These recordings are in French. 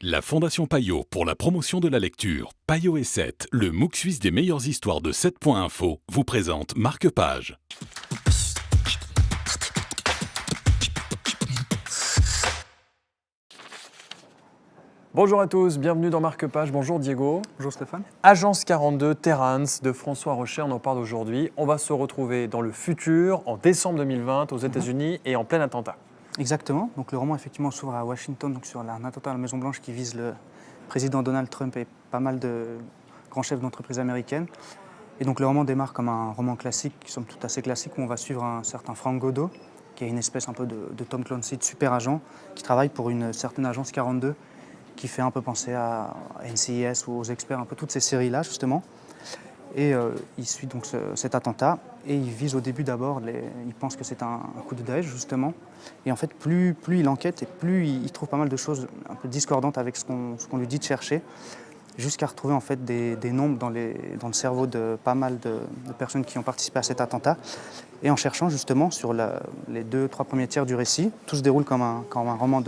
La Fondation Payot pour la promotion de la lecture, Payot et 7, le MOOC suisse des meilleures histoires de 7.info, vous présente Marque-Page. Bonjour à tous, bienvenue dans Marque-Page. Bonjour Diego. Bonjour Stéphane. Agence 42, Terrance de François Rocher, on en parle aujourd'hui. On va se retrouver dans le futur, en décembre 2020, aux États-Unis et en plein attentat. Exactement. Donc le roman effectivement s'ouvre à Washington, donc sur un attentat à la Maison Blanche qui vise le président Donald Trump et pas mal de grands chefs d'entreprise américaines. Et donc le roman démarre comme un roman classique, somme toute assez classique, où on va suivre un certain Frank Godot, qui est une espèce un peu de Tom Clancy, de super agent, qui travaille pour une certaine agence 42, qui fait un peu penser à NCIS ou aux experts, un peu toutes ces séries-là justement. Et il suit donc cet attentat et il vise au début d'abord, il pense que c'est un coup de Daesh justement. Et en fait, plus il enquête et plus il trouve pas mal de choses un peu discordantes avec ce qu'on lui dit de chercher, jusqu'à retrouver en fait des nombres dans le cerveau de pas mal de personnes qui ont participé à cet attentat. Et en cherchant justement sur les 2-3 premiers tiers du récit, tout se déroule comme un roman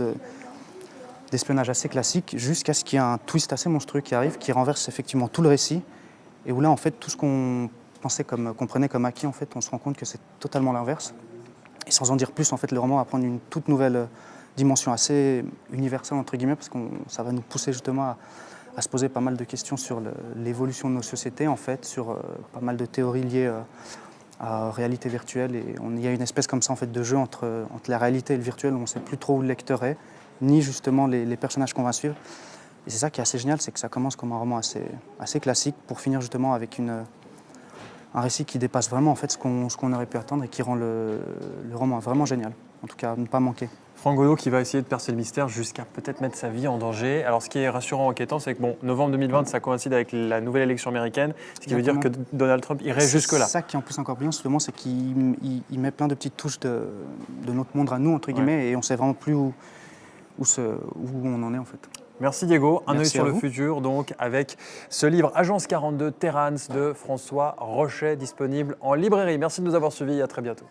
d'espionnage assez classique, jusqu'à ce qu'il y ait un twist assez monstrueux qui arrive, qui renverse effectivement tout le récit. Et où là, en fait, tout ce qu'on prenait comme acquis, en fait, on se rend compte que c'est totalement l'inverse. Et sans en dire plus, en fait, le roman va prendre une toute nouvelle dimension assez universelle, entre guillemets, parce que ça va nous pousser justement à se poser pas mal de questions sur l'évolution de nos sociétés, en fait, sur pas mal de théories liées à la réalité virtuelle. Et il y a une espèce comme ça, en fait, de jeu entre la réalité et le virtuel, où on ne sait plus trop où le lecteur est, ni justement les personnages qu'on va suivre. Et c'est ça qui est assez génial, c'est que ça commence comme un roman assez classique pour finir justement avec un récit qui dépasse vraiment en fait ce qu'on aurait pu attendre et qui rend le roman vraiment génial. En tout cas, à ne pas manquer. Frank Godot qui va essayer de percer le mystère jusqu'à peut-être mettre sa vie en danger. Alors ce qui est rassurant et inquiétant, c'est que novembre 2020, ça coïncide avec la nouvelle élection américaine, ce qui veut dire que Donald Trump irait jusque-là. C'est ça qui est en plus encore bien, justement, c'est qu'il met plein de petites touches de notre monde à nous, entre guillemets, et on ne sait vraiment plus où on en est en fait. Merci Diego. Un œil sur le vous. futur, donc, avec ce livre Agence 42, Terrance de François Rocher, disponible en librairie. Merci de nous avoir suivis et à très bientôt.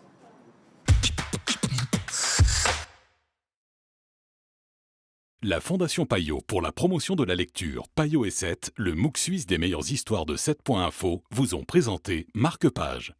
La Fondation Payot pour la promotion de la lecture, Payot et 7, le MOOC suisse des meilleures histoires de 7.info, vous ont présenté Marque-Page.